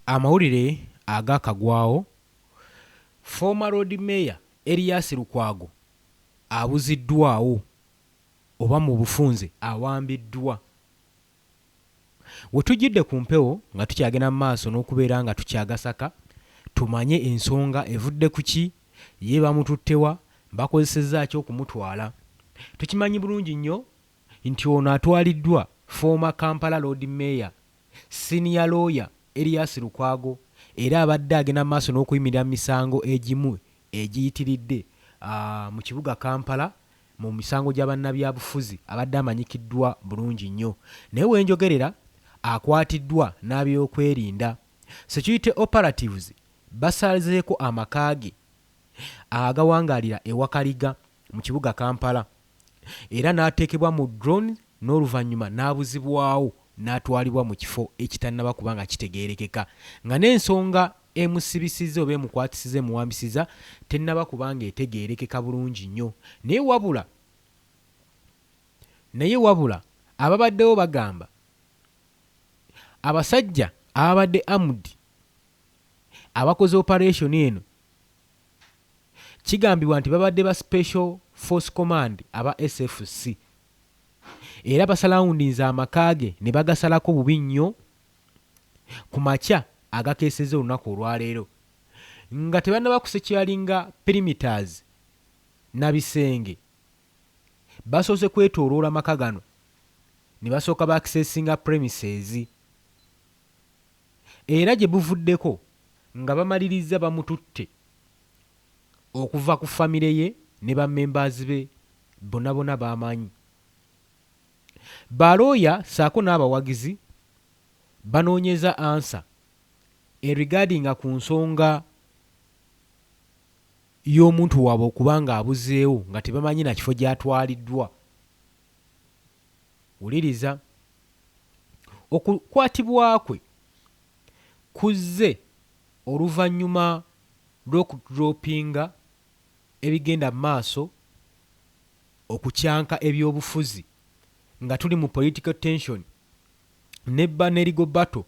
Amawulire agakagwawo, former road mayor Erias Lukwago abuziddwawo oba mu bufunze awambiddwa. Wetujjidde ku mpewo nga tukyagenda mu maaso n'okubeera nga tukyagasaka tumanye ensonga evudde ku ki, ye bamututtewa, bakozesezza ki okumutwala. Tukimanyi bulungi nnyo nti ono atwaliddwa former Kampala road mayor senior lawyer Erias Lukwago, era abadde agenda maaso n'okuyimirira misango egimu egiyitiridde mu kibuga Kampala mu misango gy'abannabyabufuzi abadde amanyikiddwa bulungi nnyo. Naye wenjogerera akwatiddwa n'abyokwerinda. Security operatives basazeeko amaka ge agawangaalira ewakaliga mu kibuga Kampala, era n'ateekebwa mu drone n'oluvannyuma n'abuzibwawo n'atwalibwa mu kifo ekitannaba kubanga kitegeerekeka, nga n'ensonga emusibisizza oba emukwatisiza emuwambisiza tennaba kubanga etegeerekeka bulungi nnyo. Naye wabula ababaddewo bagamba abasajja ababadde armed abakoze operation eno kigambibwa nti babadde ba Special Force Command aba SFC, era basalawundinza amaka ge ne bagasalako bubi nnyo ku makya agakeeseza olunaku olwaleero, nga tebannaba kusekyalinga perimeters na bisenge. Basoose kwetooloola amaka gano ne basooka baakisesinga premises, era gye buvuddeko nga bamaliriza bamututte okuva ku famire ye ne bammembers be bonna baamanyi. Balooya saako n'abawagizi banoonyeza ansa regarding ku nsonga y'omuntu waabwe okubanga abuzeewo nga tebamanyi na kifo gy'atwaliddwa. Wuliriza, okukwatibwa kwe kuzze oluvannyuma lw'okudropinga ebigenda mu maaso okukyanka ebyobufuzi nga tuli mu political tension nebba ne legal battle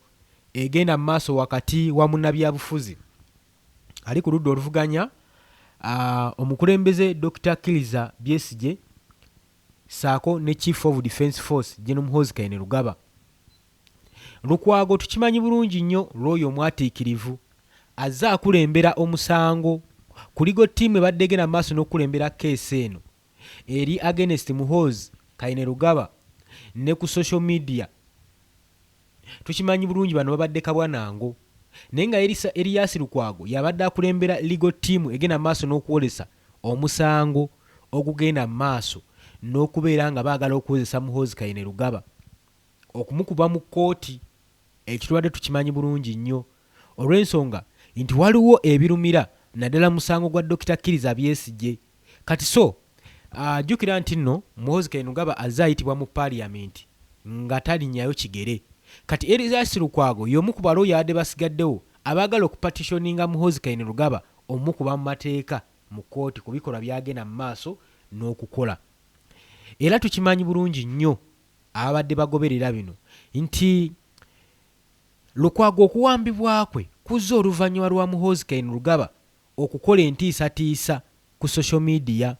egenda mu maaso wakati wa munnabyabufuzi ali ku ludda oluvuganya omukulembeze Dr. Kiliza Besigye saako ne Chief of Defence Force General Muhoozi Kainerugaba. Lukwago tukimanyi bulungi nnyo lw'oyo omwatiikirivu azze akulembera omusango ku legal team ebadde egenda mu maaso n'okulembera keesi eno eri against Muhoozi Kainerugaba ne ku social media tukimanyi bulungi bano babadde kabwanango naye nga Erias Lukwago yabadde akulembera legal team egenda maaso n'okwolesa omusango ogugenda maaso n'okubeera nga baagala okukozesa Muhoozi Kainerugaba okumukuba mu kkooti. Ekitwadde tukimanyi bulungi nnyo olw'ensonga nti waliwo ebirumira naddala musango gwa Dr. Kiriza Besigye. Kati so jjukira nti nno Muhoozi Kainerugaba azze ayitibwa mu paaliyamenti nga talinnyayo kigere. Kati Erias Lukwago y'omu ku balooya abadde basigaddewo abaagala okupatitioninga Muhoozi Kainerugaba omukuba mu mateeka mu kkooti ku bikolwa byagenda mu maaso n'okukola. Era tukimanyi bulungi nnyo ababadde bagoberera bino nti Lukwago okuwambibwa kwe kuzza oluvannyuma lwa Muhoozi Kainerugaba okukola entiisatiisa ku social media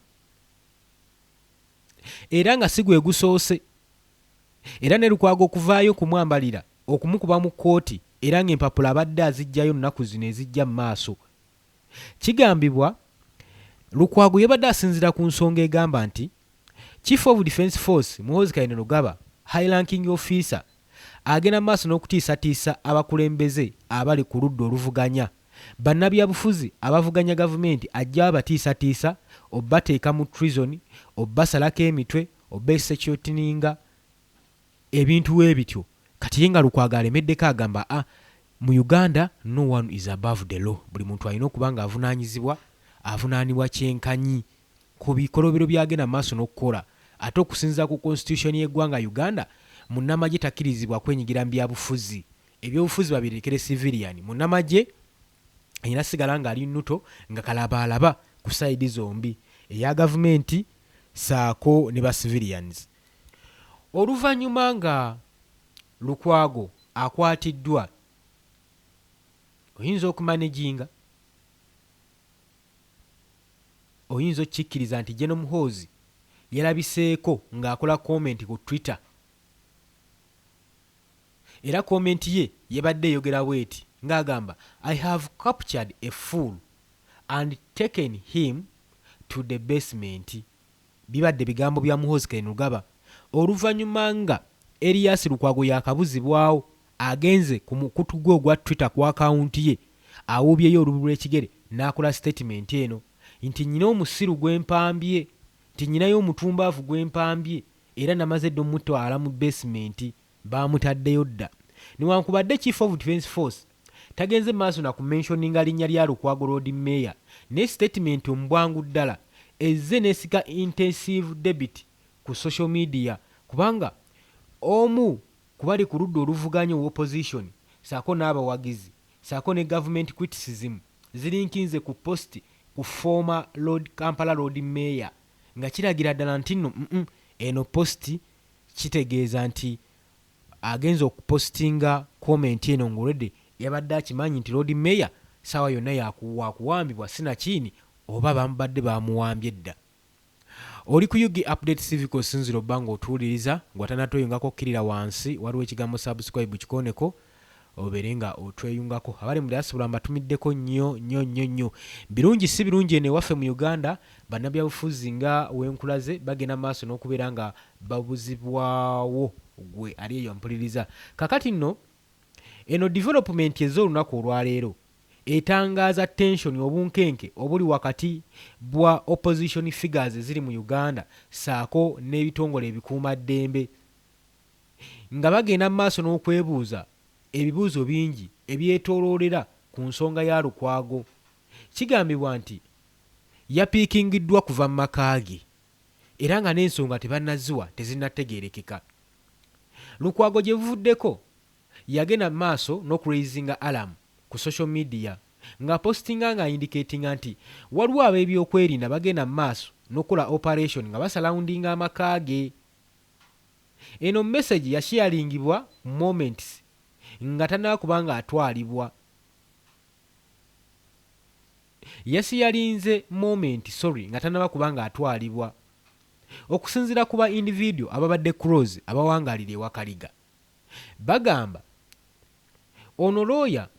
era nga si gwe gusoose. Era ne Lukwago okuvaayo kumwambalira okumukuba mu kkooti era ng'empapula abadde azijjayo nnaku zino ezijja mu maaso. Kigambibwa Lukwago yabadde asinziira ku nsonga egamba nti Chief of Defence Force Muhoozi Kainerugaba high ranking officer agenda maaso n'okutiisatiisa abakulembeze abali ku ludda oluvuganya. Bannabyabufuzi abavuganya gavumenti ajja abatiisatiisa obbateeka mu treason, obbasalako emitwe, obbeesekyotininga ebintu ebityo. Kati ye nga Lukwago alemeddeko agamba mu Uganda no one is above the law. Buli muntu alina okuba nga avunaanibwa kyenkanyi ku bikolobero byagenda maaso n'okukola. Ate okusinziira ku constitution y'eggwanga Uganda munnamagye takkirizibwa kwenyigira mu byabufuzi. Ebyobufuzi babirekere civilian. Munnamagye ayina sigala nga ali nnuto nga kalabaalaba ku sayidi zombi eya gavumenti saako ne ba civilians. Oluvannyuma nga Lukwago akwatiddwa oyinza okumanaginga, oyinza okkikkiriza nti General Muhoozi yalabiseeko ng'akola komenti ku Twitter. Era komenti ye yebadde eyogera bweti ng'agamba I have captured a fool and taken him to the basement. Bibadde bigambo bya Muhoozi Kainerugaba oluvannyuma nga Erias Lukwago yakabuzibwawo agenze ku mukutu gwe ogwa Twitter ku akawunti ye awuubyeyo olubu lw'ekigere n'akola statement eno nti nnyina omusiru gwe mpambye, nti nnyinayo omutumbaavu gwe mpambye era namaze dde omutwala mu basement baamutaddeyo dda. Newankubadde Chief of Defence Force tagenze maaso na kumentioninga linnya lya Lukwago Road Mayor ne statement mbwangu ddala ezze n'esika intensive debate ku social media kubanga omu kubali ku ludda oluvuganya opposition saako n'abawagizi saako ne government criticism zirinkinze ku post ku former Kampala Road Mayor nga kiragira ddala nti nno eno post kitegeeza nti agenza okupostinga comment eno ng'olwedde yabadde akimanyi nti Road Mayor sawa yonna yakuwambibwa sinakiini oba bamubadde bamuwambye dda. Oli ku UG Update Civic osinzira obbanga otuwuliriza ng'watanatoyungako okkirira wansi waliwo ekigambo subscribe kikoneko obeere nga otweyungako. Abali mu diaspora mbatumiddeko nnyo. Birungi si birungi eno ewaffe mu Uganda bannabyabufuzi nga wenkulaze bagenda maaso n'okubeera nga babuzibwawo gwe ali eyo mpuliriza. Kakati nno eno development ez'olunaku olwaleero etangaaza tension obunkenke obuli wakati bwa opposition figures eziri mu Uganda saako n'ebitongole ebikuuma ddembe nga bagenda mu maaso n'okwebuuza ebibuuzo bingi ebyetooloolera ku nsonga ya Lukwago. Kigambibwa nti yapiikingiddwa kuva mu maka ge era nga n'ensonga tebannaziwa tezinnategeerekeka. Lukwago gye buvuddeko yagenda mu maaso n'okuraisinga alarm ku social media nga postinga nga indicatinga nti waliwo ab'ebyokwerinda bagenda mu maaso n'okola operation nga basalawundinga amaka ge. Eno message yasharingibwa moments nga tannakuba nga atwalibwa. Yasiyalinze nga tannaba kuba nga atwalibwa okusinziira ku ba individual ababadde close abawangalira ewa Kaliga. Bagamba ono lawyer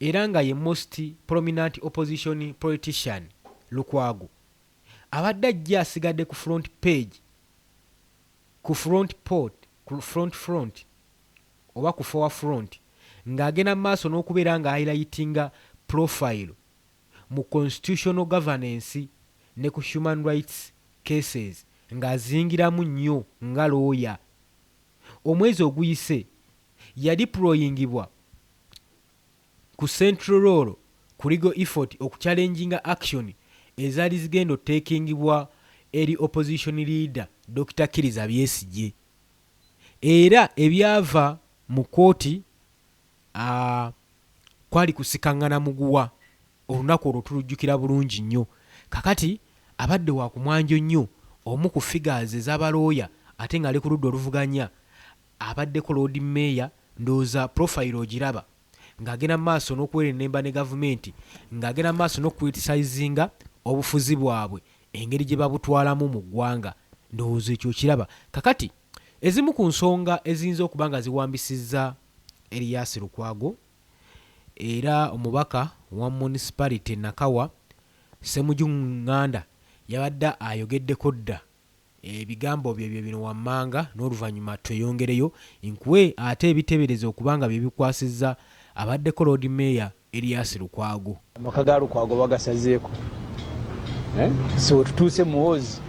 era nga ye most prominent opposition politician Lukwago abadde ajja asigadde ku front page ku front oba ku forefront ng'agenda mu maaso n'okubeera nga highlightinga profile mu constitutional governance ne ku human rights cases ng'azingiramu nnyo nga looya. Omwezi oguyise yadeployingibwa ku central role ku legal effort okuchallenginga action ezaali zigenda oteekingibwa eri opposition leader Dr. Kiriza Besigye. Era ebyava mu kooti kwali kusikangana muguwa, olunaku olwo tulujjukira bulungi nnyo. Kakati abadde wa kumwanjo nnyo omu ku figures ez'abalooya ate ng'ali ku ludda oluvuganya abaddeko Lord Mayor, ndowooza profile ogiraba ng'agenda mu maaso n'okwerennemba ne gavumenti, ng'agenda mu maaso n'okucriticizinga obufuzi bwabwe, engeri gye babutwalamu mu ggwanga. Ndowooza ekyo kiraba. Kakati ezimu ku nsonga eziyinza okuba nga ziwambisizza Erias Lukwago era omubaka wa municipality Nakawa Ssemujju Nganda yabadde ayogeddeko dda ebigambo bye bino wammanga n'oluvannyuma tweyongereyo nkuwe ate ebiteebereza okubanga bye bikwasizza abaddeko Lord Mayor Erias Lukwago. Amaka ga Lukwago bagasazeeko. So tutuuse Muhoozi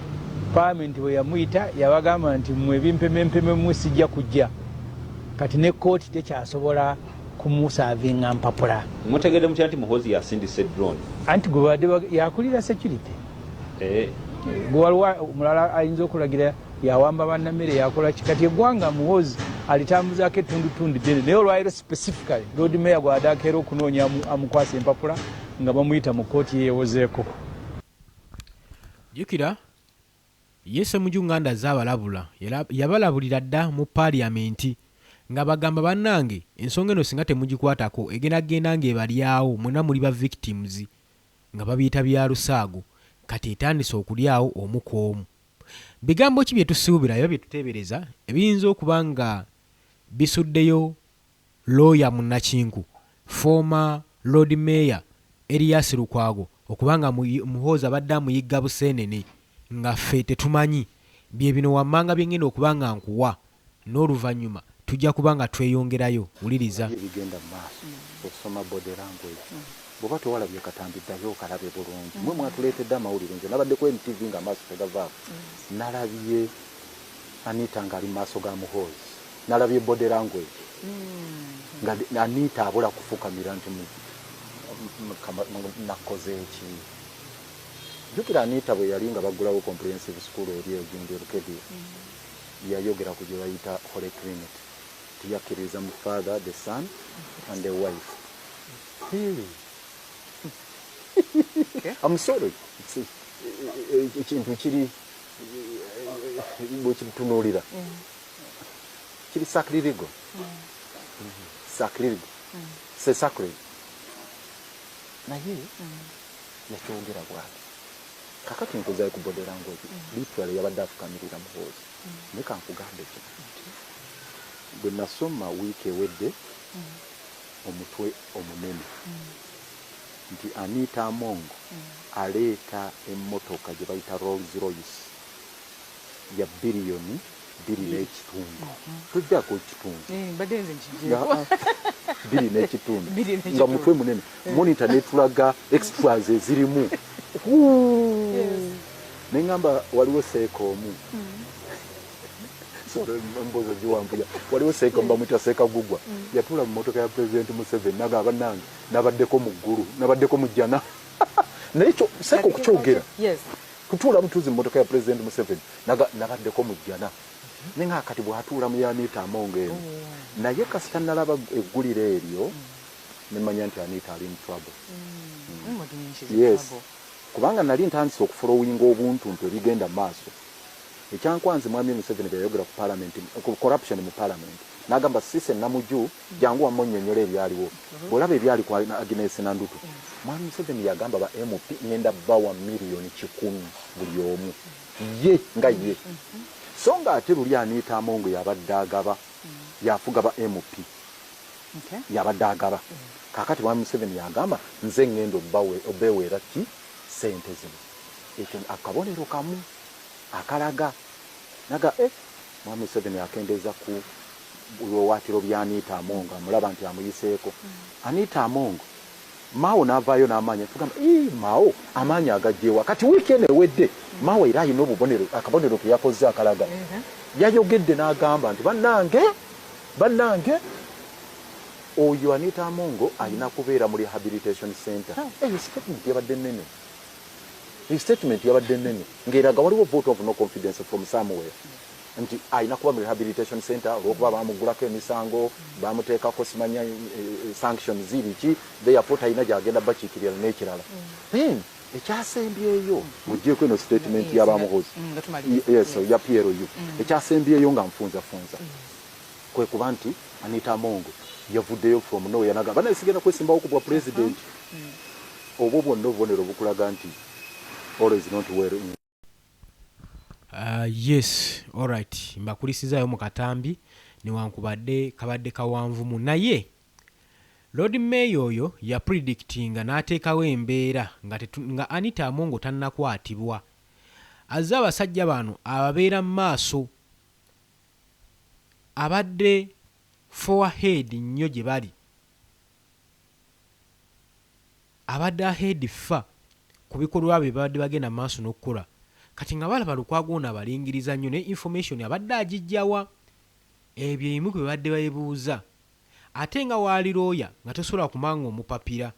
Parliament we yamuyita yabagamba nti mmwe bimpemempeme mwe sijja kujja. Kati ne kooti tekyasobola kumusavinga mpapula. Mutegedde mutya nti Muhoozi yasindise drone? Anti gwe yakulira security. Waliwo omulala ayinza okulagira yawamba bannamere yakola kikati eggwanga Muhoozi alitambuzaako ettundutundu ddene naye olwaliro specifically Lord Mayor gw'adakeera okunoonya amukwasa empapula nga bamuyita mu kooti yeewozeeko. Jjukira ye Ssemujju Nganda azze abalabula yabalabulira dda mu paaliyamenti nga bagamba bannange ensonga eno singa temugikwatako egenda ng'ebalyawo mwena muli ba victims nga babiyita bya lusaago kati etandise okulyawo omu ku omu. Bigambo ki bye tusuubira era bye tuteebereza ebiyinza okuba nga bisuddeyo looya munnakinku former Lord Mayor Erias Lukwago okubanga Muhoozi abadde amuyigga buseenene nga ffe tetumanyi bye bino wammanga bye ngenda okuba nga nkuwa n'oluvannyuma tujja kuba nga tweyongerayo. Wuliriza ebigenda mu maaso osoma body language bw'oba tewalabye katambi ddayo okalabe bulungi. Mwe mwatuleetedde amawulire nze nabadde ku NTV nga amaaso tegavaako. Nalabye Anita ng'ali mu maaso ga Muhoozi, nalabye body language nga Anita abula kufukamira nti nakoze eki. Jjukira Anita bwe yali nga baggulawo comprehensive school eri egindi Bukedde yayogera ku gye bayita Holy Trinity tiyakkiriza mu Father, the Son and the wife. I'm sorry. Ekintu kiri bwekitunuulira kiri sacrilegious. Sacrilegious. C'est sacré. Naye yakyongera bwati. Kakati nkozayo ku body language literally yabadde afukamirira Muhoozi. Naye kankugambe kino bwe nasoma wiiki ewedde omutwe omunene nti Anita Amongo aleeta emmotoka gye bayita Rolls Royce ya biliyoni 2.5 tujjako ekitundu biri n'ekitundu nga mutwe munene monitor netulaga extras ezirimu neŋŋamba waliwo seeko omu mbozo giwampuya waliwo seeka mbamwita seeka gugwa yatula mu motoka ya President Museveni naga abannange nabaddeko mu ggulu nabaddeko mu jjana naye kyo seeka okukyogera kutuula mutuuzi mu motoka ya President Museveni nabaddeko mu jjana naye nga kati bw'atuula mu Anita Amongo eno naye kasita nalaba egguliro eryo nemanya nti Anita ali mu trouble. Yes kubanga nali ntandise okufolowinga obuntuntu ebigenda maaso. Ekyankwanzi mwami Museveni bwe yayogera ku parliament ku corruption mu parliament n'agamba Sise Namujju jangu wamonnyonnyola ebyaliwo bw'olaba ebyali ku Agnes Nandutu mwami Museveni yagamba ba MP ngenda bawa miliyoni 10 buli omu ye nga ye so nga ate luli Anita Amongo yabadde agaba yafuga ba MP yabadde agaba kakati mwami Museveni yagamba nze ngendo obeweera ki sente zino ekyo akabonero kamu akalaga naga mwami Museveni akendeza ku waatiro bya Anita Amongo mulaba nti amuyiseeko Anita Amongo Mao n'avaayo n'amaanyi tugamba Mao amaanyi agajjeewa kati wiikendi ewedde Mao era alina akabonero ke yakoze akalaga yayogedde n'agamba nti bannange oyo Anita Amongo alina kubeera mu rehabilitation center statement yabadde nnene ng'eraga waliwo vote of no confidence from somewhere nti alina kuba mu rehabilitation center olw'okuba bamugulako emisango bamuteekako simanya sanctions ziri ki therefore alina gy'agenda bakiikirira n'ekirala then ekyasembyeyo muggyeko eno statement y'abamuhozi ya PLU ekyasembyeyo nga nfunzafunza kwe kuba nti Anita Amongo yavuddeyo from nowhere naga bana sigenda kwesimbawo ku bwa president obwo bwonna obubonero bukulaga nti all is not well. Yes, all right. Mbakulisizayo mu katambi newankubadde kabadde kawanvumu naye Lord Mayor oyo ya predictinga n'ateekawo embeera nga Anita Amongo tannakwatibwa. Azza abasajja bano ababeera mu maaso abadde forward nnyo gye bali. Abadde ahead fa ku bikolwa bye babadde bagenda mu maaso n'okkola. Kati nga balaba Lukwago ono abalingiriza nnyo ne information abadde agijjawa ebyo ebimu ku babadde bayebuuza ate nga waali looya nga tosobola kumanga omupapira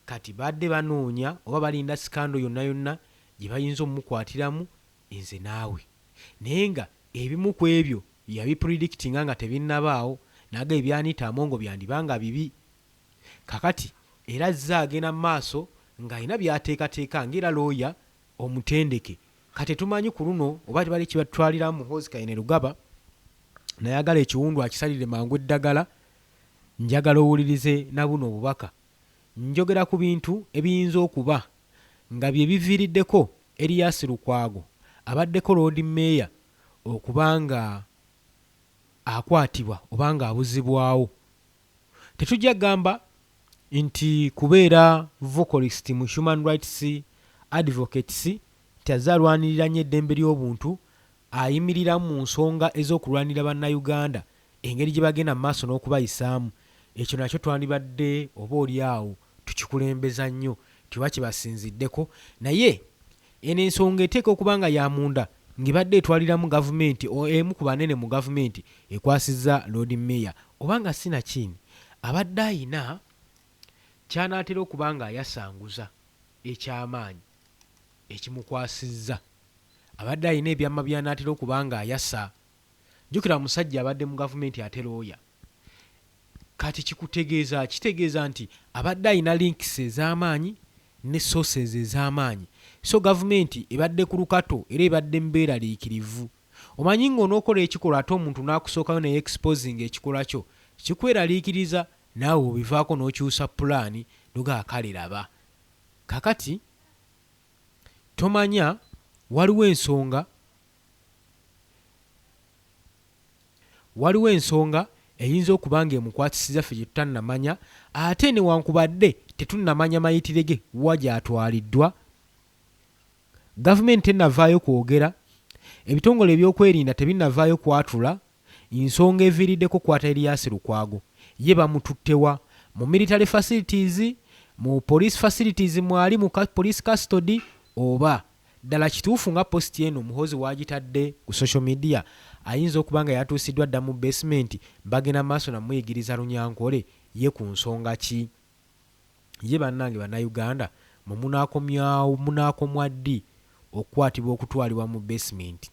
kati badde banoonya oba balinda sikando yonna yonna gye bayinza omukwatiramu nze naawe naye nga ebimu ku ebyo yabipredictinga nga tebinnabaawo naga ebya Anita Amongo byandibanga bibi kakati era azza agenda mu maaso ng'alina by'ateekateeka ng'era looya omutendeke kati tumanyi ku luno oba tebali kibatwalira mu Muhoozi Kayine Lugaba nayagala ekiwundu akisalire mangu eddagala njagala owulirize na buno obubaka njogera ku bintu ebiyinza okuba nga bye biviiriddeko Erias Lukwago abaddeko Lord Mayor okubanga akwatibwa obanga abuzibwawo tetujja gamba nti kubeera vocalist mu human rights advocates tazalwanirira nnyo eddembe ly'obuntu ayimirira mu nsonga ez'okulwanira bannayuganda engeri gye bagenda mu maaso n'okubayisaamu ekyo nakyo twandibadde oba oli awo tukikulembeza nnyo tiba kibasinziddeko naye eno ensonga eteeka okuba nga ya munda ng'ebadde etwaliramu gavumenti emu ku banene mu gavumenti ekwasizza Lord Mayor obanga sinakini abadde ayina kyanaatera okuba nga ayasanguza ekyamaanyi ekimukwasizza abadde ayina ebyama byanaatera okuba nga ayasa jjukira musajja abadde mu gavumenti ate looya kati kitegeeza nti abadde ayina links ez'amaanyi ne sources ez'amaanyi so gavumenti ebadde ku lukato era ebadde mbeera liikirivu omanyi ng'onookola ekikolwa ate omuntu n'akusookayo ne exposing ekikolwa kyo kikweraliikiriza naawe obivaako n'okyusa pulaani noga akaliraba kakati tomanya waliwo ensonga eyinza okuba nga emukwatisiza ffe gye tutannamanya ate newankubadde tetunnamanya mayitire ge wa gy'atwaliddwa gavumenti tennavaayo kwogera ebitongole ebyokwerinda tebinnavaayo kwatula ensonga eviiriddeko kwata Erias Lukwago ye bamututtewa mu military facilities mu police facilities mwali mu police custody oba ddala kituufu nga post eno Muhoozi wagitadde ku social media ayinza okuba nga yatuusiddwa dda mu basement bagenda maaso namuyigiriza Lunyankole ye ku nsonga ki ye bannange bannayuganda mu munaakomwa ddi okukwatibwa okutwalibwa mu basement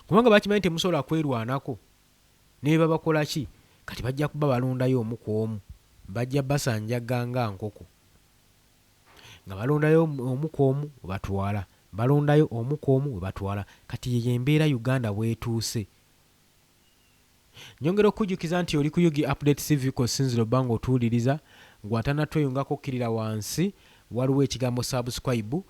kubanga bakimanyi temusobola kwerwanako ne babakola ki kati bajja kuba balondayo omu ku omu bajja basanjaga nga nkoko nga balondayo omu ku omu webatwala balondayo omu ku omu webatwala kati ye embeera Uganda bwetuuse nyongera okujjukiza nti oli ku Yugi Update TV kosinziro bango otuwuliriza ng'atanatweyungako kirira wansi waliwo ekigambo subscribe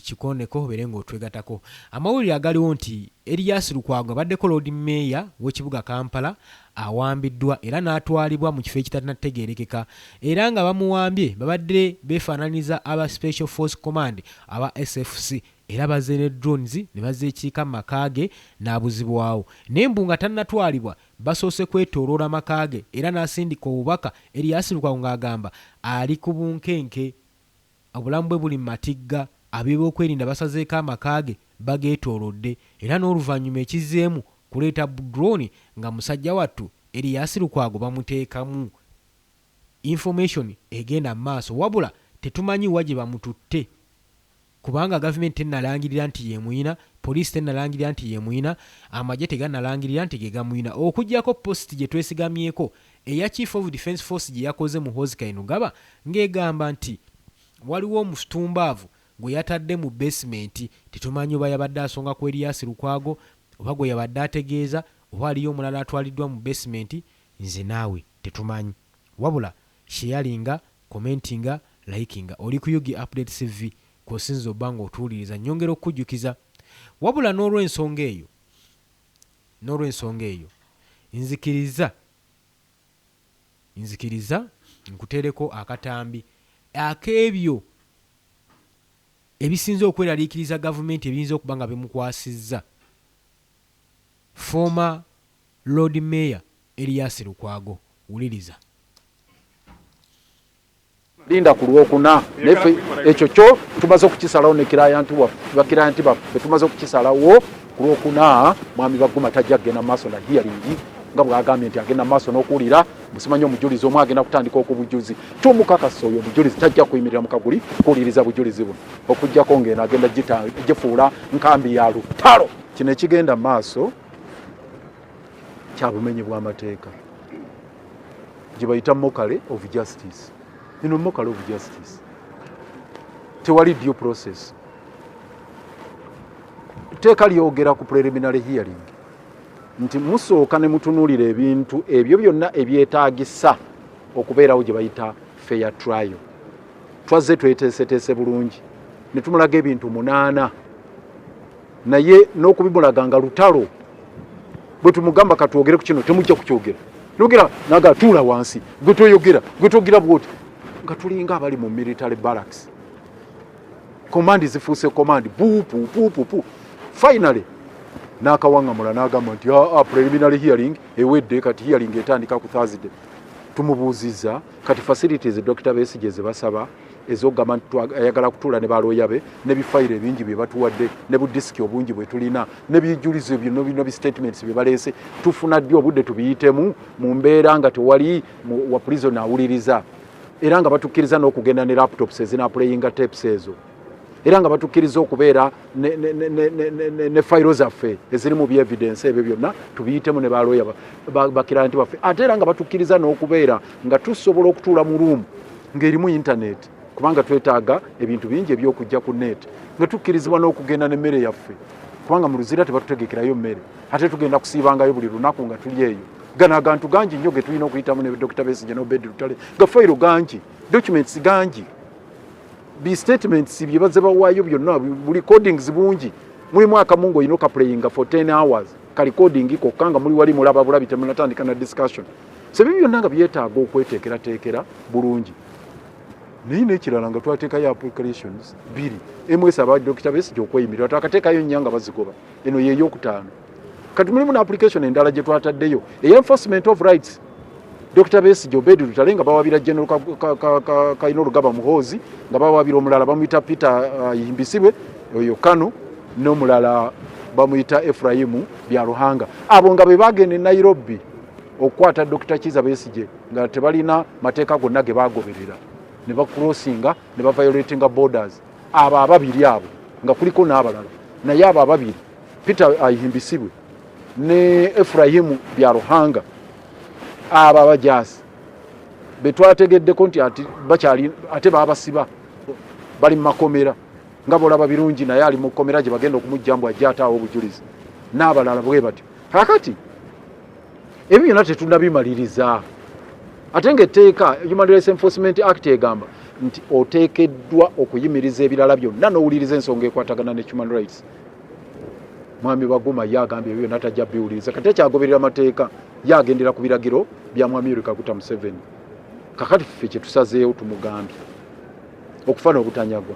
kikoneko obeere ng'otwegatako amawulire agaliwo nti Erias Lukwago abaddeko Lord Mayor w'ekibuga Kampala awambiddwa era n'atwalibwa mu kifo ekitanategeerekeka era nga bamuwambye babadde beefaananiza aba Special Force Command aba SFC era bazze ne drones ne bazzeekiika mu maka ge n'abuzibwawo naye mbu nga tannatwalibwa basoose kwetooloola maka ge era n'asindika obubaka Erias Lukwago ng'agamba ali ku bunkenke obulamu bwe buli mu matigga ab'ebyokwerinda basazeeko amaka ge bageetoolodde era n'oluvannyuma ekizzeemu kuleeta drone nga musajja wattu Erias Lukwago bamuteekamu information egenda mu maaso wabula tetumanyi wa gye bamututte kubanga gavumenti tennalangirira nti ye muyina poliisi tennalangirira nti ye muyina amagye tegannalangirira nti ge gamuyina okuggyako post gye twesigamyeko eya chief of defence force gye yakoze Muhoozi Kainerugaba ng'egamba nti waliwo omutumbaavu gwe yatadde mu basement tetumanyi oba yabadde asonga ku Erias Lukwago oba gwe yabadde ategeeza oba aliyo omulala atwaliddwa mu basement nze naawe tetumanyi wabula sharinga commentinga likinga oli ku Yugi Update TV kosinzo bango otuuliriza nyongera okujjukiza wabula n'olw'ensonga eyo nzikiriza nkutereko akatambi ak'ebyo ebisinza okweraliikiriza gavumenti ebiyinza okuba nga bimukwasizza former Lord Mayor Erias Lukwago wuliriza linda ku Lwokuna nefe ekyo kyo tumaze okukisalawo ne bakirayanti baffe tumaze okukisalawo ku Lwokuna mwami Baguma tajja kugenda maaso na hearing nga bw'agambye nti agenda maaso n'okuwulira musimanyi omujulizi omwe agenda kutandika okubujulizi tumukakasa oyo omujulizi tajja kuyimirira mu kaguli kuwuliriza bujulizi buno okujjako ngeno agenda gifuula nkambi ya lutalo kino ekigenda maaso kya bumenyi bw'amateeka gye bayita mockery of justice. You know, mockery of justice. Tewali due process. Teeka lyogera ku preliminary hearing nti musooka ne mutunuulira ebintu ebyo byonna ebyetaagisa okubeerawo gye bayita fair trial. Twazze tweteeseteese bulungi ne tumulaga ebintu 8 naye n'okubimulaga nga lutalo bwe tumugamba katwogere ku kino temujja kukyogera nogera naga tuula wansi gwe toyogera bwoti nga tulinga abali mu military barracks command zifuuse command pu finally n'akawangamula n'agamba nti preliminary hearing ewedde kati hearing etandika ku Thursday. Tumubuuziza kati facilities Dr. Besigye ze basaba ezogamba nti ayagala kutuula ne balooya be ne bifayiro ebingi bye batuwadde ne budisiki obungi bwe tulina ne bijulizo bino bi statements bye baleese tufuna ddi obudde tubiyitemu mu mbeera nga tewali wa prison awuliriza era nga batukkiriza n'okugenda ne laptops ezina playing tapes ezo era nga batukkiriza okubeera ne fayiro zaffe eziri mu evidence ebyo byonna tubiyitemu ne balooya bakirayanti baffe ate era nga batukkiriza n'okubeera nga tusobola okutuula mu room ng'erimu internet kubanga twetaaga ebintu bingi ebyokujja ku net nga tukkirizibwa n'okugenda n'emmere yaffe kubanga mu luzira tebatutegekerayo mmere ate tugenda kusiibangayo buli lunaku nga tuli eyo gano agantu gangi nnyo ge tulina okuyitamu ne Dr. Besigye n'Obed Lutale gafayiro gangi documents gangi bi statements bye bazze bawaayo byonna buli recordings bungi mulimu akamu ng'olina okaplayinga for 10 hours ka recording kokka nga muli wali mulaba bulabi temunatandika na discussion sebyo byonna nga byetaaga okweteekerateekera bulungi naye n'ekirala nga twateekayo applications 2 MS aba Dr. Besigye okweyimirira twakateekayo nnya nga bazigoba eno yeeyokutaano kati mulimu na application endala gye twataddeyo enforcement of rights Dr. Besigye Obed Lutale nga bawabira General Kainerugaba Muhoozi nga bawabira omulala bamuyita Peter Yimbisibwe oyo Kano n'omulala bamuyita Ephraim Byaruhanga abo nga be bagenda e Nairobi okukwata Dr. Kiza Besigye nga tebalina mateeka gonna ge bagoberera ne bakrossinga ne baviolatinga borders abo ababiri abo nga kuliko n'abalala naye abo ababiri Peter Yimbisibwe ne Ephraim Byaruhanga aba bajasi betwategeddeko nti bakyali ate babasiba bali mu makomera nga bolaba birungi naye ali mu komera gye bagenda okumujjambu ajja ataawo obujulizi n'abalala bwe batyo kakati ebyo byonna tetunnabimaliriza ate ng'etteeka Human Rights Enforcement Act egamba nti oteekeddwa okuyimiriza ebirala byonna n'owuliriza ensonga ekwatagana ne human rights. Mwami Baguma yagambye ebyo byonna tajja biwuliriza kati ekyagoberera amateeka yagendera ku biragiro bya Mwami Yoweri Kaguta Museveni kakati ffe kye tusazeewo tumugambye okufa n'obutanyagwa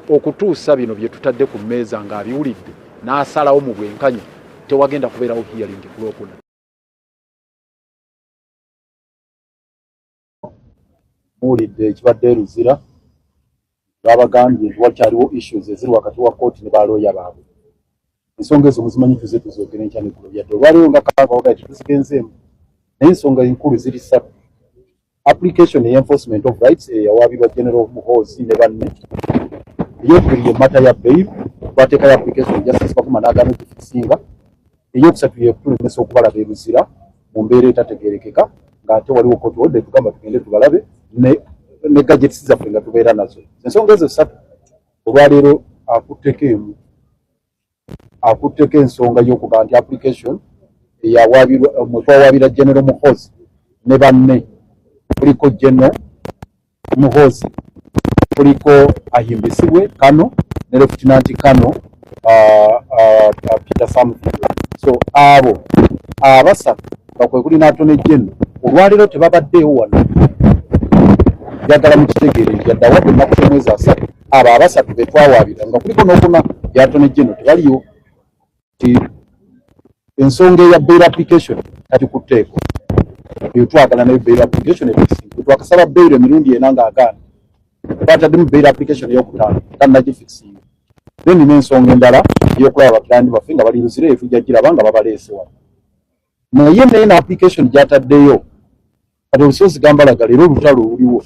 okutuusa bino bye tutadde ku mmeeza ng'abiwulidde n'asalawo mu bwenkanya tewagenda kubeerawo hearing ku Lwokuna. Muwulidde ekibadde Luzira babagambye nti wakyaliwo issues eziri wakati wa kkooti ne balooya baabwe. Ensonga ezo muzimanyi tuze tuzoogera enkya n'eggulo lyadde olwaliwo nga kabaga tetuzigenzeemu naye ensonga enkulu ziri ssatu. Application enforcement of rights eyawaabirwa General Muhoozi ne banne, eyokubiri ye mata ya bail twateekayo application Justice Bakuma n'agaana okufikisinga, eyokusatu ye kutulemesa okubalaba e Luzira mu mbeera etategeerekeka ng'ate waliwo court order tugamba tugende tubalabe ne gadgets zaffe nga tubeera nazo. Ensonga ezo ssatu olwaleero akutteko ensonga y'okuba nti application mwe twawaabira General Muhoozi ne banne, kuliko General Muhoozi, kuliko ahimbisibwe Kano ne Lieutenant Kano Peter Samson. So abo abasatu bakwe kuli n'Attorney General olwaleero tebabaddeewo wano. Njagala mukitegeere nti yadde awadde ennaku z'omwezi asatu abo abasatu be twawaabira nga kuliko n'okuna ya Attorney General tebaliyo. Ti ensonga eya bail application kati ku tteeko eyo twagala nayo bail application efikisinga twakasaba bail emirundi ena ng'agaana twataddemu bail application ey'okutaano tannagifikisinga. Then n'ensonga endala ey'okulaba bakirandi baffe nga bali Luzira etujja giraba nga babaleese wano naye naye na application gy'ataddeyo kati olusozi gambalaga leero olutalo oluliwo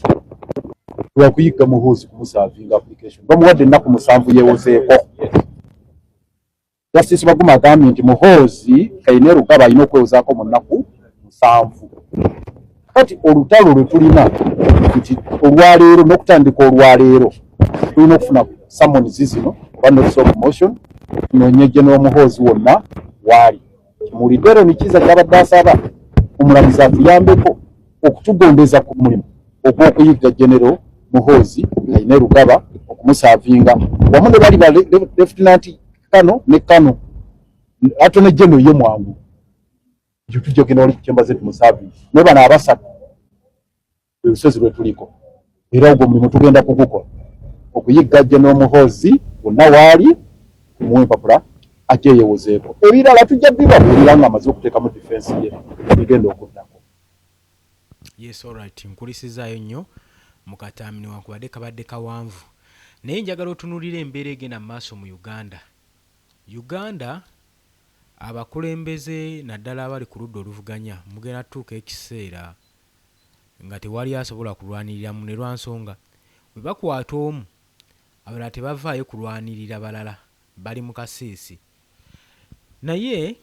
lwakuyigga Muhoozi kumusaavinga application bamuwadde ennaku 7 yeewozeeko. Justice Bakuma agambye nti Muhoozi Kayine Rugaba alina okwewozaako mu nnaku 7. Kati olutalo lwe tulina nti olwaleero n'okutandika olwaleero tulina okufuna summons zino oba notice of motion tunoonye General Muhoozi wonna waali. Kimuwuliddero ni kiza kyabadde asaba omulamuzi atuyambeko okutugondeza ku mulimu ogw'okuyigga General Muhoozi Kayine Rugaba okumusaavinga wamu ne bali ba Lieutenant Kano ne Kano Attorney General ye mwangu tujja kugenda wali ku chamber zetu musaavinga ne bano abasatu olusozi lwe tuliko era ogwo mulimu tugenda kugukola okuyigga General Muhoozi wonna waali kumuwa empapula ajeeyewozeeko. Ebirala tujja bibabuulira nga amaze okuteekamu defense ye tugenda okuddako. Yes, alright, nkulisizaayo nnyo mu kataamini wankubadde kabadde kawanvu naye njagala otunuulira embeera egenda mu maaso mu Uganda abakulembeze naddala abali ku ludda oluvuganya mugenda tutuuka ekiseera nga tewali asobola kulwanirira mu ne lwansonga bwe bakwata omu abalala tebavaayo kulwanirira balala bali mu kaseesi. Naye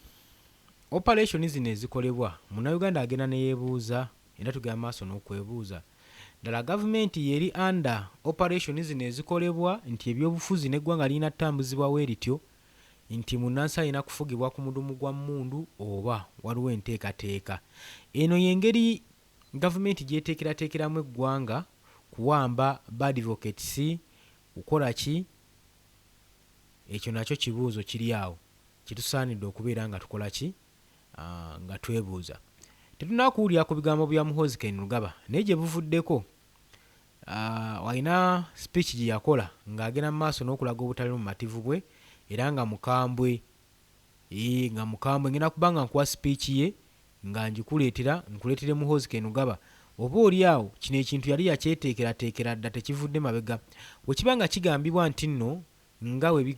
operation zino ezikolebwa Munnayuganda agenda ne yeebuuza era tugenda maaso n'okwebuuza ddala gavumenti yeri under operation zino ezikolebwa nti ebyobufuzi n'eggwanga lirina ttambuzibwawo erityo nti munnansi alina kufugibwa ku mudumu gwa mmundu oba waliwo enteekateeka. Eno y'engeri gavumenti gyeteekerateekeramu eggwanga kuwamba bad advocates kukola ki ekyo nakyo kibuuzo kiri awo kitusaanidde okubeera nga tukola ki nga twebuuza. Tetunakuwulira ku bigambo bya Muhoozi Kayine Rugaba naye gye buvuddeko walina speech gye yakola ng'agenda mu maaso n'okulaga obutali mu mativu bwe era nga mukambwe ngenda kubanga nkuwa speech ye nga nkuleetere Muhoozi Kayine Rugaba oba oli awo kino ekintu yali yakyeteekerateekera dda tekivudde mabega wekiba nga kigambibwa nti nno nga we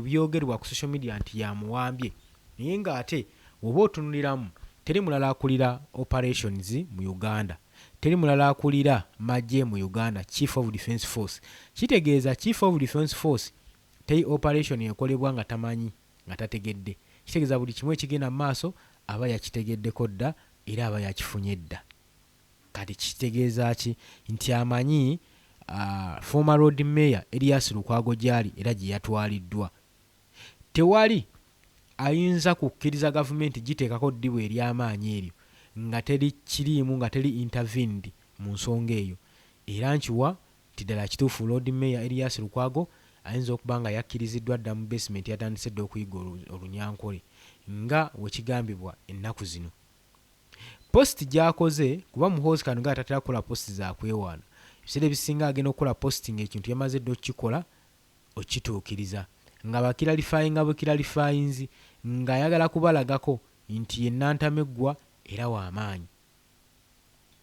byogerwa ku social media nti yamuwambye naye ng'ate oba otunuliramu teri mulala akulira operations mu Uganda, teri mulala akulira magye mu Uganda, Chief of Defence Force. Kitegeeza Chief of Defence Force teri operation ekolebwa nga tamanyi nga tategedde. Kitegeeza buli kimwe kigenda maaso aba yakitegeddeko dda era aba yakifunye dda. Kati kitegeeza ki nti amanyi former road mayor Elias Lukwago gyali era gye yatwaliddwa. Tewali ayinza kukkiriza gavumenti giteekako ddibu ery'amaanyi eryo nga teri kiriimu nga teri intervened mu nsonga eyo. Era nkiwa tiddala kituufu road mayor Elias Lukwago ayinza okuba nga yakkiriziddwa dda mu basement yatandise dda okuyiga olunyankole nga wekigambibwa ennaku zino. Post gy'akoze kuba Muhoozi Kayine atatera kukola post za kwewaana. Ebiseera ebisinga agenda okukola posting ekintu yamaze dda okukikola okituukiriza nga bakiralifayinga bwe kiralifayinzi ng'ayagala kubalagako nti ye Nantameggwa era w'amaanyi.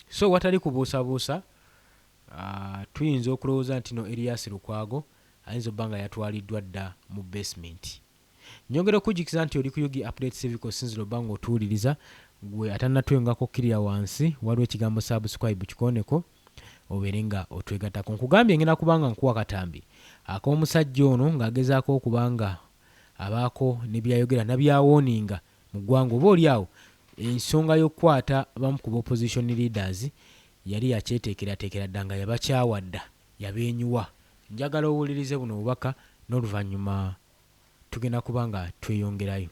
So watali kubuusabuusa, tuyinza okulowooza nti no Erias Lukwago ayinza obba nga yatwaliddwa dda mu basement. Nyongera okujjukiza nti oli ku Yugi Update TV kosinzira obba ng'otuwuliriza gwe atannatwengako kirira wansi waliwo ekigambo subscribe kikoneko obeere nga otwegattako. Nkugambye ngenda kubanga nkuwa katambi ak'omusajja ono ng'agezaako okubanga abaako ne byayogera nabyawooninga mu ggwanga oba oliawo ensonga y'okukwata abamu ku opposition leaders yali yakyeteekerateekera dda nga yabakyawadda yabeenyuwa. Njagala owulirize buno obubaka n'oluvannyuma tugenda kubanga tweyongerayo.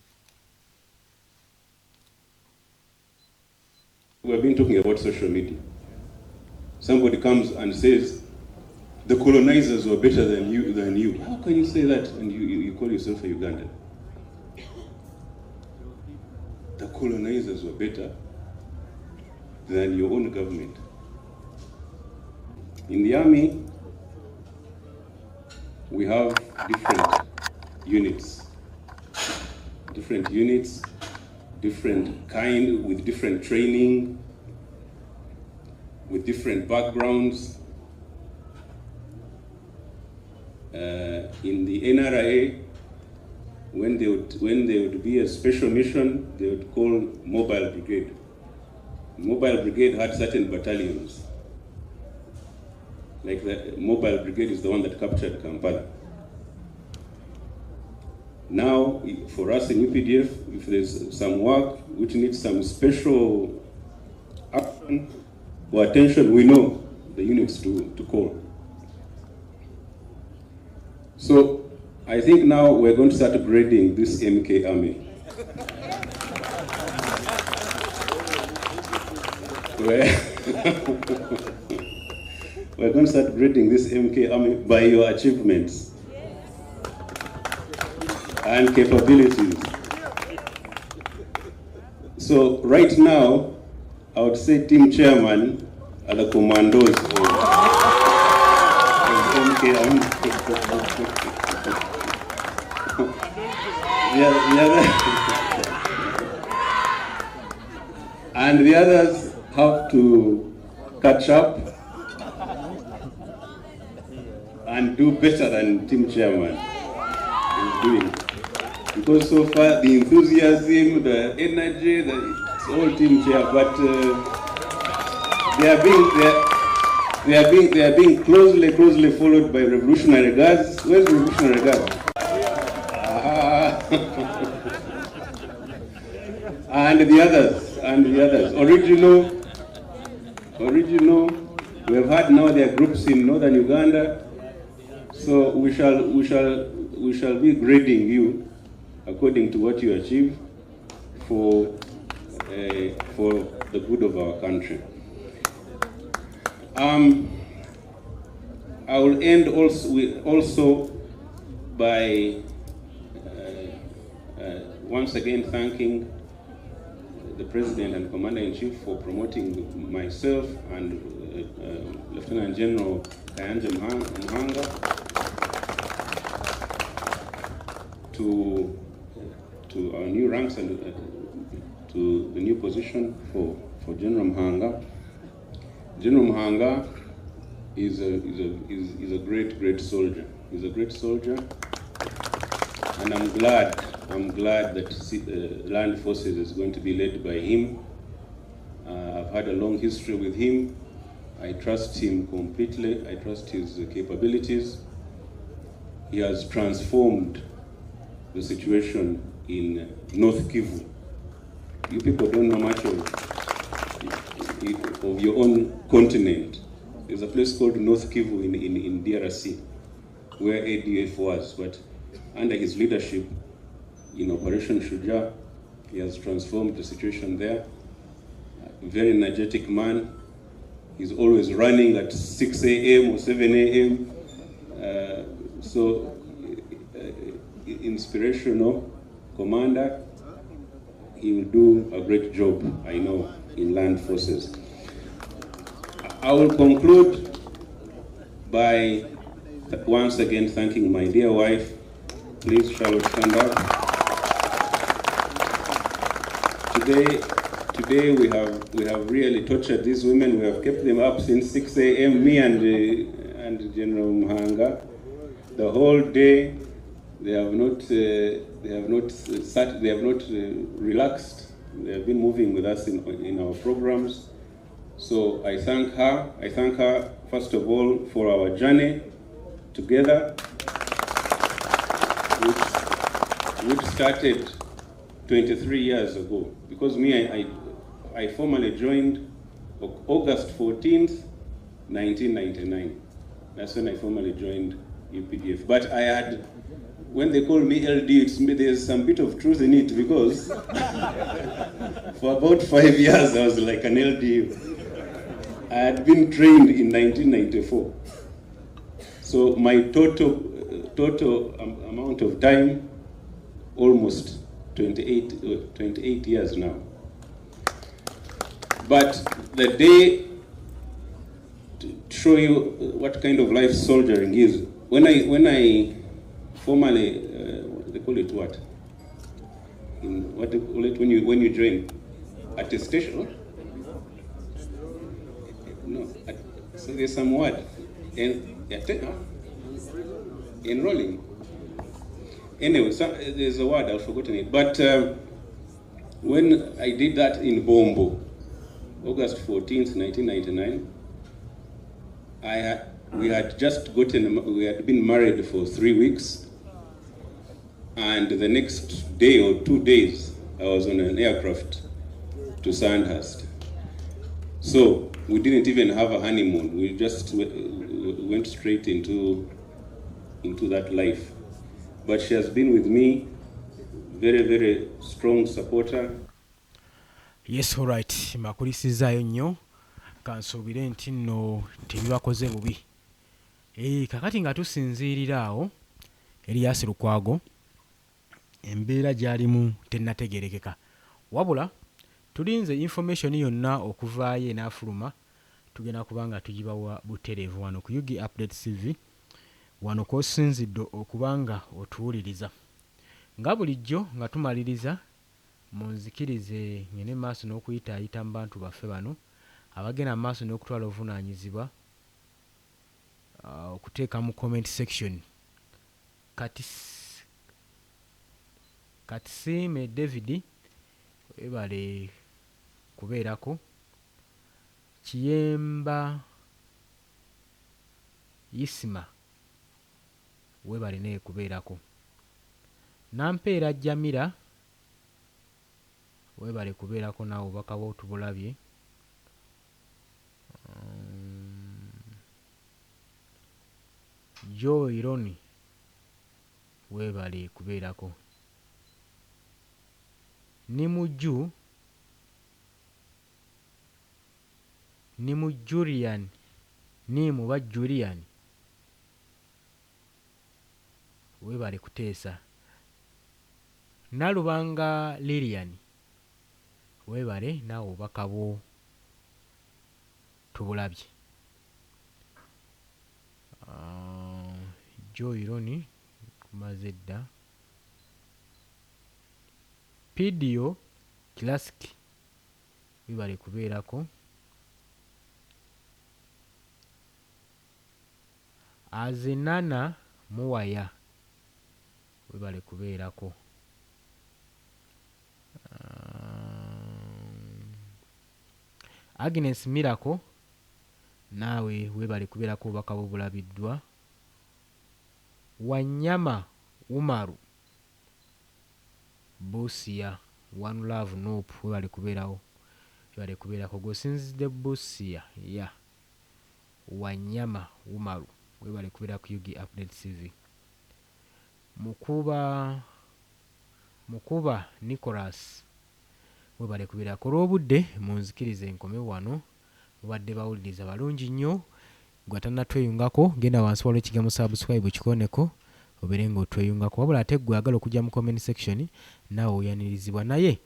We have been talking about social media. Somebody comes and says, the colonizers were better than you. How can you say that and you call yourself a Ugandan? The colonizers were better than your own government. In the army, we have different units, different kind, with different training, with different backgrounds. In the NRA, when they would be a special mission, they would call Mobile Brigade. Mobile Brigade had certain battalions. Like the Mobile Brigade is the one that captured Kampala. Now, for us in UPDF, if there's some work which needs some special action or attention, we know the units to call. So, I think now we're going to start grading this MK army. We're going to start grading this MK army by your achievements and capabilities. So right now, I would say team chairman are the commandos of MK army. And the others have to catch up and do better than team chairman is doing. Because so far the enthusiasm, the energy, it's all team chair, but they are being closely followed by Revolutionary Guards. Where's Revolutionary Guards? And the others. Original. We have had now their groups in northern Uganda. So we shall be grading you according to what you achieve for the good of our country. I will end also by once again thanking the President and Commander-in-Chief for promoting myself and Lieutenant General Kayanja Muhanga to our new ranks and to the new position for General Muhanga. General Muhanga is a great soldier. He's a great soldier, and I'm glad that Land Forces is going to be led by him. I've had a long history with him. I trust him completely. I trust his capabilities. He has transformed the situation in North Kivu. You people don't know much of your own continent. There's a place called North Kivu in DRC, where ADF was, but under his leadership in Operation Shujaa, he has transformed the situation there. A very energetic man. He's always running at 6 a.m. or 7 a.m. Inspirational commander. He will do a great job, I know, in Land Forces. I will conclude by once again thanking my dear wife. Please, Charlotte, stand up. Today we have really tortured these women. We have kept them up since 6 a.m. Me and General Muhanga, the whole day. They have not relaxed. They have been moving with us in our programs. So I thank her. I thank her first of all for our journey together, which started 23 years ago. Because I formally joined August 14th, 1999. That's when I formally joined UPDF. But when they call me LD, there's some bit of truth in it, because for about 5 years I was like an LD. I had been trained in 1994. So my total amount of time, almost 28 years now. But the day, to show you what kind of life soldiering is, when I formally, they call it what? What they call it when you join? Attestation? No, so there's some word. Enrolling. Anyway, so there's a word, I've forgotten it. But when I did that in Bombo, August 14th, 1999, we had been married for 3 weeks. And the next day or 2 days, I was on an aircraft to Sandhurst. So we didn't even have a honeymoon. We just went straight into that life. But she has been with me, very, very strong supporter. Yes, all right. Makulisizaayo nnyo kansuubire nti nno tebibakoze bubi. Kakati nga tusinziirira awo Erias Lukwago, embeera gy'alimu tennategeerekeka. Wabula tulinze information yonna okuvaayo enaafuluma tugenda kubanga tugibawa butereevu wano ku Yugi Update TV, wano kw'osinzidde okubanga otuwuliriza. Nga bulijjo nga tumaliriza, munzikirize ngene maaso n'okuyitaayita mu bantu baffe bano abagenda maaso n'okutwala obuvunaanyizibwa okuteeka mu comment section. Katisime David webale kubeerako, Kiyemba Isima webale naye kubeerako, Nampeera Jamira webale kubeerako naawe obubaka bw'otubulabye. Joe Ironi webale kubeerako, Nimuju Julian Nimuba Julian webale kuteesa, Nalubanga Lilian webale naawe obubaka bwo tubulabye. Joe Ironi kumaze dda, Pidio Classic webale kubeerako, Azenana Muwaya webale kubeerako, Agnes Miracle naawe webale kubeerako obubaka bwo bulabiddwa. Wanyama Umaru Busia One Love Nope webale kubeerako gwosinzidde Busia ya Wanyama Umaru webale kubeera ku Yugi Update TV. Mukuba Nicholas webale kubeerako. Olw'obudde munzikirize enkome wano, mubadde bawuliriza balungi nnyo. Gwe tannatweyungako genda wansi waliwo ekigambo subscribe kikoneko obeere ng'otweyungako. Wabula ate gwe agala okujja mu comment section naawe oyanirizibwa, naye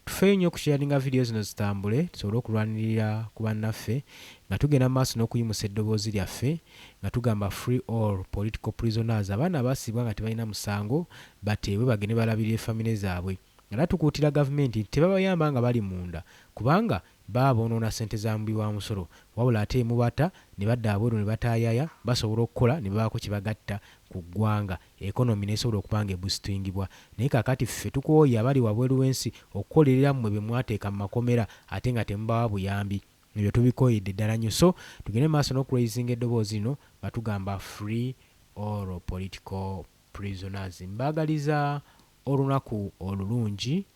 tufeeyo nnyo okusharinga vidiyo zino zitambule tusobole okulwanirira ku bannaffe nga tugenda mu maaso n'okuyimusa eddoboozi lyaffe nga tugamba free all political prisoners, abaana abaasibwa nga tebalina musango bateebwe bagende balabirire famire zaabwe. Era tukuutira gavumenti nti tebabayamba nga bali munda kubanga baba boonoona ssente za mubi wa musolo, wabula ate mubata ne badda abweru ne bataayaaya basobola okukola ne babaako kye bagatta ku ggwanga, ekonomi nesobola okuba nga ebusitwingibwa. Naye kaakati ffe tukooye abali wabweru w'ensi okukolerera mmwe bye mwateeka mu makomera ate nga temubawa buyambi. Ebyo tubikooyedde ddala nnyo. So tugende maaso n'okuraisinga eddoboozi lino nga tugamba free all political prisoners. Mbaagaliza olunaku olulungi.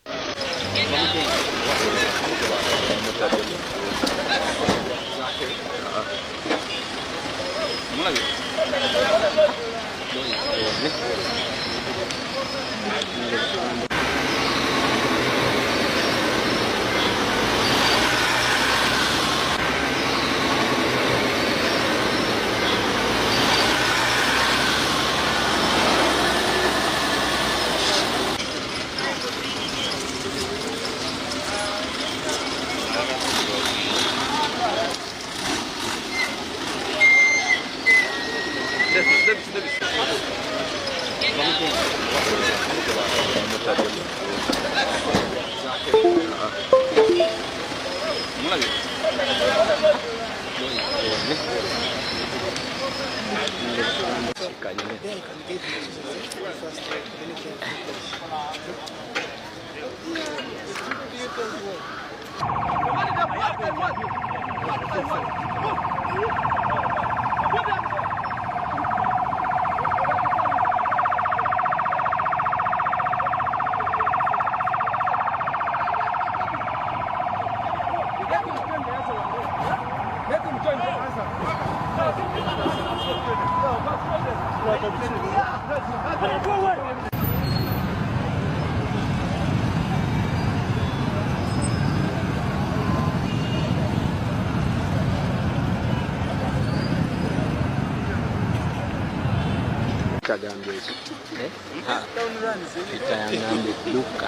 Kita yang ngambil luka.